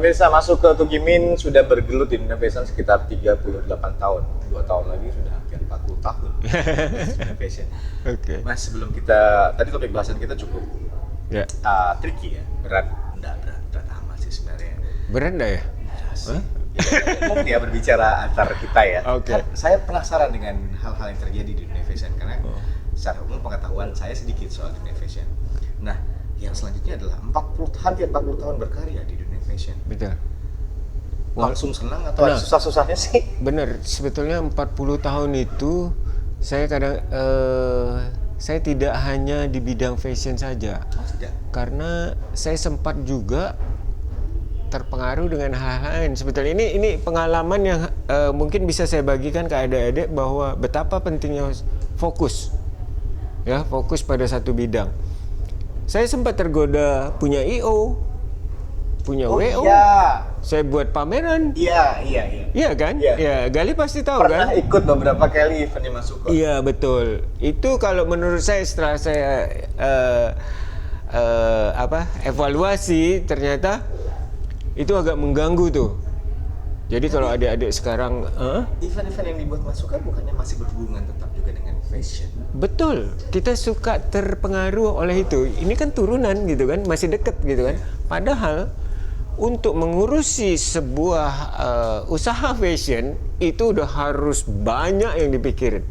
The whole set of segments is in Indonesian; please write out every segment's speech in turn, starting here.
Pemirsa, masuk ke Tugimin sudah bergelut di dunia fashion sekitar 38 tahun. 2 tahun lagi sudah hampir 40 tahun di dunia fashion. Oke. Mas, sebelum kita, tadi topik bahasan kita cukup Ya. tricky ya, berat amat sih sebenarnya. Berat nggak ya? Hah? Ya berbicara antar kita ya. Oke. Kan saya penasaran dengan hal-hal yang terjadi di dunia fashion karena secara umum pengetahuan saya sedikit soal dunia fashion. Nah, yang selanjutnya adalah hampir 40 tahun berkarya di dunia fashion. Betul. Langsung senang atau ada susah-susahnya sih? Bener, sebetulnya 40 tahun itu saya saya tidak hanya di bidang fashion saja. Oh, tidak. Karena saya sempat juga terpengaruh dengan hal-hal lain. Sebetulnya ini pengalaman yang mungkin bisa saya bagikan ke adik-adik bahwa betapa pentingnya fokus. Ya, fokus pada satu bidang. Saya sempat tergoda punya IO, punya WO. Iya. Saya buat pameran. Iya. Iya kan? Iya. Ya, Gali pasti tahu Pernah kan? ikut beberapa kali eventnya masuk kok. Iya, betul. Itu kalau menurut saya setelah saya evaluasi ternyata itu agak mengganggu tuh. Jadi kalau adik-adik sekarang Event-event yang dibuat Masuka bukannya masih berhubungan tetap juga dengan fashion? betul, kita suka terpengaruh oleh itu. Ini kan turunan gitu kan, masih deket gitu kan. Padahal untuk mengurusi sebuah usaha fashion itu udah harus banyak yang dipikirin.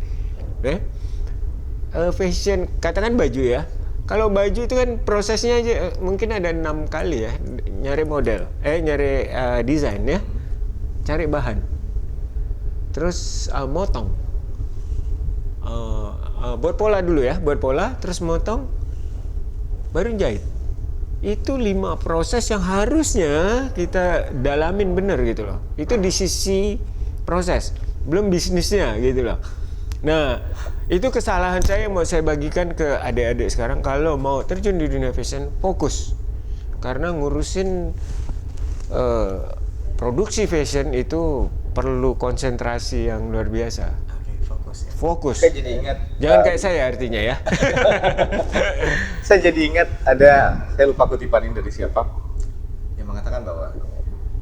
Fashion, katakan baju ya. Kalau baju itu kan prosesnya aja mungkin ada 6 kali ya, nyari model, nyari desain ya, cari bahan, terus motong, buat pola dulu ya, buat pola, terus motong, baru jahit. Itu 5 proses yang harusnya kita dalamin bener gitu loh. Itu di sisi proses, belum bisnisnya gitu loh. Nah, itu kesalahan saya yang mau saya bagikan ke adik-adik sekarang kalau mau terjun di dunia fashion, fokus. Karena ngurusin produksi fashion itu perlu konsentrasi yang luar biasa. Oke, fokus ya. Fokus. Saya jadi ingat. Jangan kayak saya artinya ya. Saya jadi ingat saya lupa kutipan ini dari siapa yang mengatakan bahwa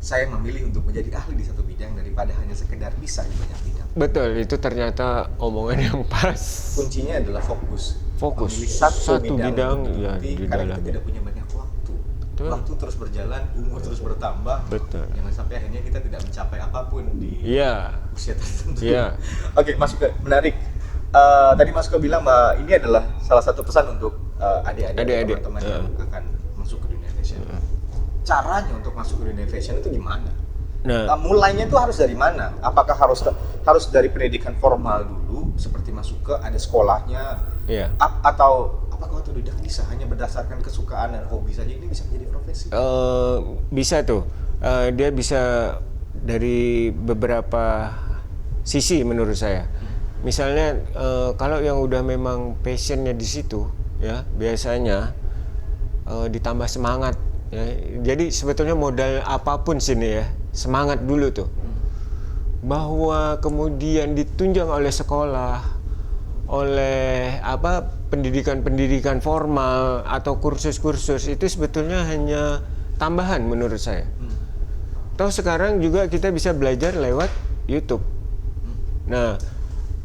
saya memilih untuk menjadi ahli di satu bidang daripada hanya sekedar bisa di banyak bidang. Betul, itu ternyata omongan yang pas. Kuncinya adalah fokus. Fokus. Memilih Satu satu bidang, bidang ya, di di karena kita dalamnya. tidak punya banyak waktu. Betul. Waktu terus berjalan, umur terus bertambah. Betul. Jangan sampai akhirnya kita tidak mencapai apapun di Iya. usia tertentu. Iya. Oke, Mas Uga, menarik. Tadi Mas Uga bilang bahwa ini adalah salah satu pesan untuk adik-adik teman-teman yang akan masuk ke dunia fashion. Caranya untuk masuk ke dunia fashion itu gimana? Nah, Mulainya itu harus dari mana? Apakah harus dari pendidikan formal dulu, seperti masuk ke ada sekolahnya, iya. Atau apakah otodidak bisa hanya berdasarkan kesukaan dan hobi saja ini bisa menjadi profesi? Bisa tuh. Dia bisa dari beberapa sisi menurut saya. Misalnya kalau yang udah memang passionnya di situ, ya biasanya ditambah semangat. Ya. Jadi sebetulnya modal apapun sini ya, semangat dulu tuh. Bahwa kemudian ditunjang oleh sekolah, oleh pendidikan formal atau kursus-kursus itu sebetulnya hanya tambahan menurut saya. Toh sekarang juga kita bisa belajar lewat YouTube. Nah,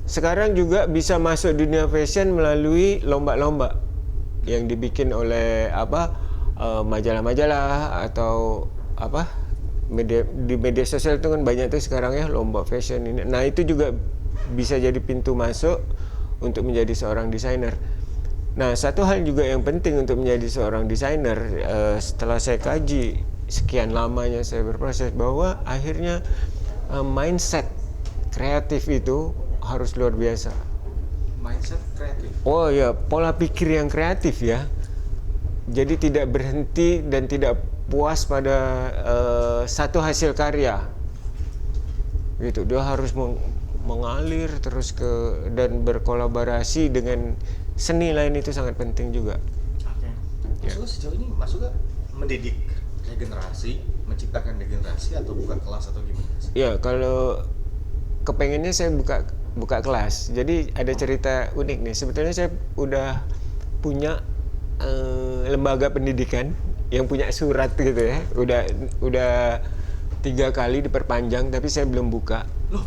sekarang juga bisa masuk dunia fashion melalui lomba-lomba yang dibikin oleh majalah-majalah atau di media sosial itu kan banyak tuh sekarang ya lomba fashion ini. Nah, itu juga bisa jadi pintu masuk untuk menjadi seorang desainer. Nah, satu hal juga yang penting untuk menjadi seorang desainer, setelah saya kaji sekian lamanya saya berproses, bahwa akhirnya mindset kreatif itu harus luar biasa. Mindset kreatif. Oh ya, pola pikir yang kreatif ya. Jadi tidak berhenti dan tidak puas pada satu hasil karya. Gitu, dia harus mengalir terus dan berkolaborasi dengan seni lain, itu sangat penting juga. Oke. Ya. So, sejauh ini Mas Uga mendidik regenerasi, menciptakan regenerasi atau buka kelas atau gimana? Ya, kalau kepengennya saya buka kelas. Jadi ada cerita unik nih. Sebetulnya saya udah punya lembaga pendidikan yang punya surat gitu ya. Udah 3 kali diperpanjang tapi saya belum buka. Loh,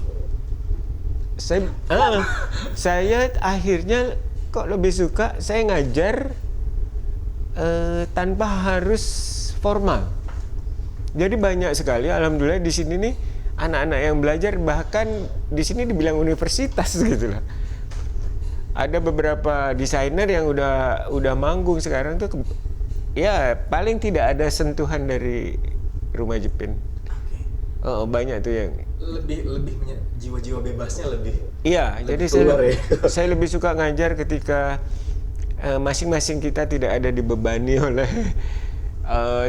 Saya akhirnya kok lebih suka saya ngajar tanpa harus formal. Jadi banyak sekali, alhamdulillah di sini nih anak-anak yang belajar, bahkan di sini dibilang universitas gitu lah. Ada beberapa desainer yang udah manggung sekarang tuh, ya paling tidak ada sentuhan dari Rumah Jepin. Banyak tuh yang lebih jiwa-jiwa bebasnya lebih. Iya, jadi saya lebih suka ngajar ketika masing-masing kita tidak ada dibebani oleh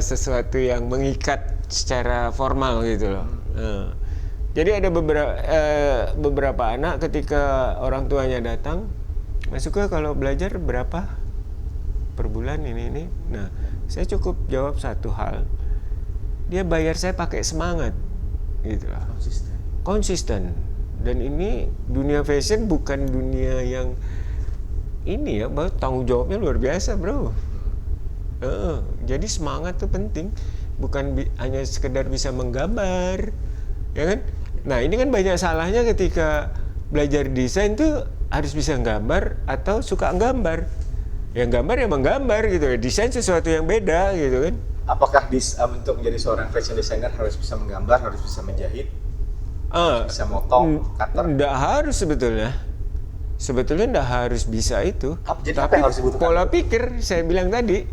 sesuatu yang mengikat secara formal gitu loh. Jadi ada beberapa anak ketika orang tuanya datang, Mas Suka kalau belajar berapa per bulan ini. Nah, saya cukup jawab satu hal. Dia bayar saya pakai semangat gitu lah. Konsisten. Dan ini dunia fashion bukan dunia yang ini ya, tanggung jawabnya luar biasa, bro. Jadi semangat tuh penting, bukan hanya sekedar bisa menggambar, ya kan? Nah ini kan banyak salahnya ketika belajar desain tuh harus bisa gambar atau suka gambar. Yang gambar ya menggambar gitu ya, desain sesuatu yang beda gitu kan. Apakah untuk menjadi seorang fashion designer harus bisa menggambar, harus bisa menjahit, harus bisa motong, cutter? Nggak harus sebetulnya. Sebetulnya nggak harus bisa itu. Jadi tapi apa yang harus dibutuhkan? pola pikir saya bilang tadi,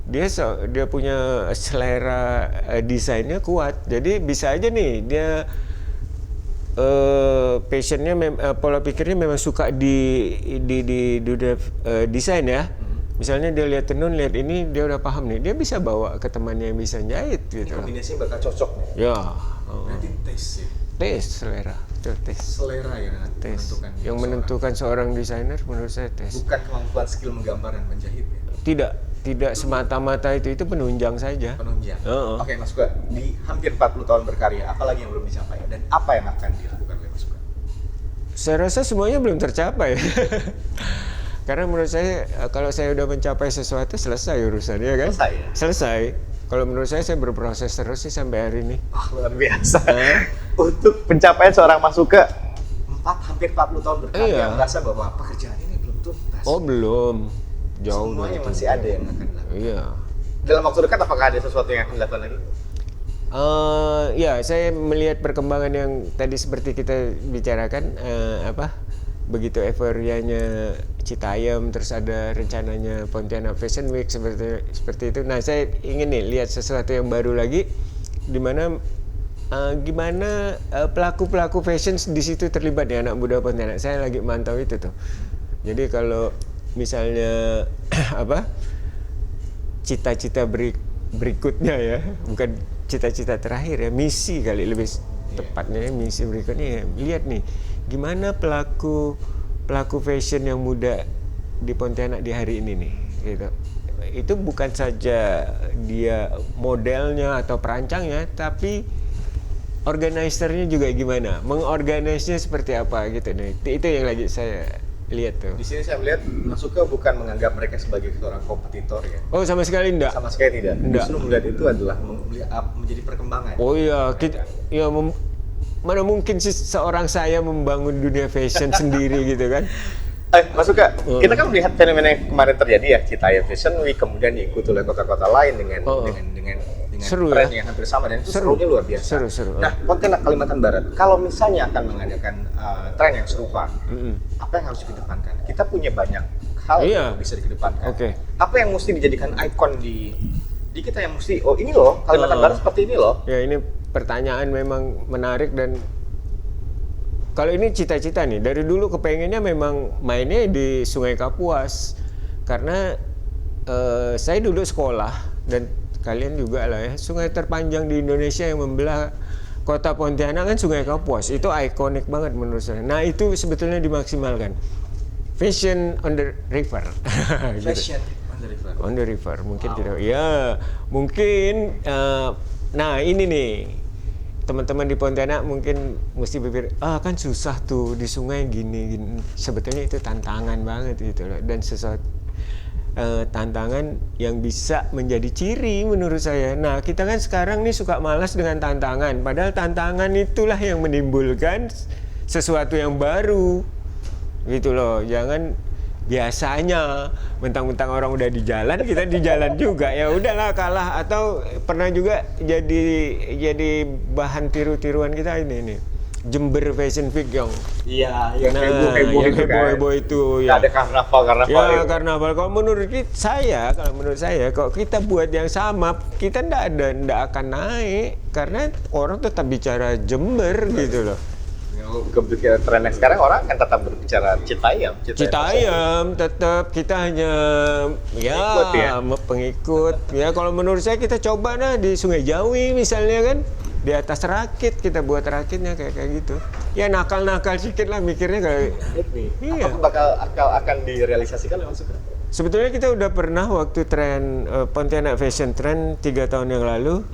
dia punya selera desainnya kuat. Jadi bisa aja nih dia passionnya, pola pikirnya memang suka di dunia desain ya. Misalnya dia lihat tenun, lihat ini, dia udah paham nih, dia bisa bawa ke temannya yang bisa jahit gitu. Kombinasinya bakal cocok nih. Ya. Berarti tes sih. Tes selera, tes. Selera ya, Tes. menentukan. Yang menentukan seorang desainer menurut saya tes. Bukan kemampuan skill menggambar dan menjahit ya. Tidak semata-mata itu penunjang saja. Penunjang. Oke, Mas Suka, di hampir 40 tahun berkarya, apa lagi yang belum dicapai dan apa yang akan dilakukan oleh Mas Suka? Saya rasa semuanya belum tercapai. Karena menurut saya kalau saya udah mencapai sesuatu selesai urusannya kan? Selesai ya? Selesai. Kalau menurut saya berproses terus sih sampai hari ini. Luar biasa. Untuk pencapaian seorang Mas Suka hampir 40 tahun berkarya, merasa bahwa pekerjaan ini belum tuntas. Oh, belum. Jauh. Semuanya masih ada yang akan dilakukan. Iya. Dalam waktu dekat apakah ada sesuatu yang akan dilakukan lagi? Ya, saya melihat perkembangan yang tadi seperti kita bicarakan, begitu euforianya Citayam, terus ada rencananya Pontianak Fashion Week seperti itu. Nah, saya ingin nih lihat sesuatu yang baru lagi, di mana gimana pelaku-pelaku fashion di situ terlibat ya, anak muda Pontianak. Saya lagi mantau itu tuh. Jadi kalau misalnya cita-cita berikutnya ya, bukan cita-cita terakhir ya, misi kali lebih tepatnya, misi berikutnya ya, lihat nih gimana pelaku fashion yang muda di Pontianak di hari ini nih gitu. Itu bukan saja dia modelnya atau perancangnya, tapi organisernya juga gimana, mengorganisnya seperti apa gitu nih. Itu yang lagi saya lihat tuh. Di sini saya melihat Mas Suka bukan menganggap mereka sebagai seorang kompetitor ya. Oh, sama sekali enggak. Sama sekali tidak. Justru melihat itu adalah menjadi perkembangan. Oh iya, mana mungkin sih seorang saya membangun dunia fashion sendiri gitu kan? Mas Suka, kita kan melihat fenomena yang kemarin terjadi ya, Citayam Fashion Week, kemudian diikuti oleh kota-kota lain dengan seru, tren ya? yang hampir sama, dan itu serunya luar biasa. Seru. Nah, Pontianak Kalimantan Barat, kalau misalnya akan mengadakan tren yang serupa, apa yang harus dikedepankan? Kita punya banyak hal yang bisa dikedepankan. Apa yang mesti dijadikan ikon di kita yang mesti, oh ini loh, Kalimantan Barat seperti ini loh. Ya, ini pertanyaan memang menarik, dan kalau ini cita-cita nih, dari dulu kepengennya memang mainnya di Sungai Kapuas, karena saya dulu sekolah, dan kalian juga lah ya, sungai terpanjang di Indonesia yang membelah kota Pontianak kan Sungai Kapuas. Itu ikonik banget menurut saya. Nah, itu sebetulnya dimaksimalkan. Fashion on the river. Fashion on the river. On the river, mungkin tidak. Ya, mungkin. Nah, ini nih, teman-teman di Pontianak mungkin mesti berpikir, kan susah tuh di sungai gini. Sebetulnya itu tantangan banget gitu loh. Dan sesuatu tantangan yang bisa menjadi ciri menurut saya. Nah, kita kan sekarang nih suka malas dengan tantangan, padahal tantangan itulah yang menimbulkan sesuatu yang baru, gitu loh. Jangan biasanya mentang-mentang orang udah di jalan, kita di jalan juga, ya udahlah kalah. Atau pernah juga jadi bahan tiru-tiruan kita ini Jember Fashion Week yang yang heboh itu ya. Ada karnaval ya karnaval. Kalau menurut saya kalau kita buat yang sama, kita ndak akan naik karena orang tetap bicara Jember gitu loh. Kebetulan trennya sekarang orang kan tetap berbicara Citayam tetap kita hanya pengikut ya. Kalau menurut saya kita coba di Sungai Jawi misalnya kan, di atas rakit kita buat rakitnya kayak gitu ya, nakal sedikit lah mikirnya kayak iya. Apakah akan direalisasikan memang suka? Sebetulnya kita udah pernah waktu tren Pontianak Fashion Trend 3 tahun yang lalu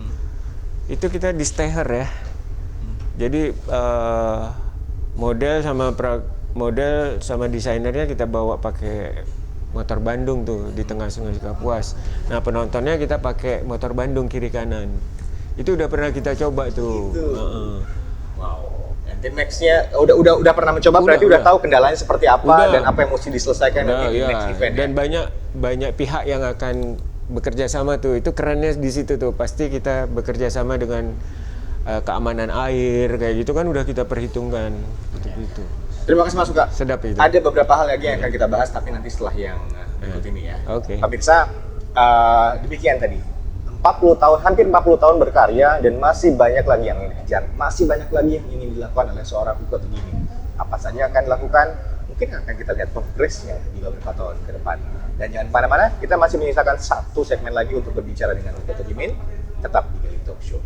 itu kita di Steher ya. Jadi model sama desainernya kita bawa pakai motor Bandung tuh di tengah Sungai Kapuas. Nah, penontonnya kita pakai motor Bandung kiri kanan. Itu udah pernah kita coba tuh. Wow. Nanti nextnya udah pernah mencoba, berarti udah tahu kendalanya seperti apa dan apa yang mesti diselesaikan di next event. Dan banyak pihak yang akan bekerja sama tuh. Itu kerennya di situ tuh. Pasti kita bekerja sama dengan keamanan air kayak gitu kan udah kita perhitungkan gitu. Terima kasih Mas Suka. Sedap itu. Ada beberapa hal lagi yang akan kita bahas tapi nanti setelah yang berikut ini ya. Oke. Pemirsa, demikian tadi. Hampir 40 tahun berkarya dan masih banyak lagi yang ingin dikejar, masih banyak lagi yang ingin dilakukan oleh seorang Uko Tugiming. Apa saja akan dilakukan? Mungkin akan kita lihat progresnya di beberapa tahun ke depan. Dan jangan kemana-mana, kita masih menyisakan satu segmen lagi untuk berbicara dengan Uko Tugiming. Tetap di Daily Talk Show.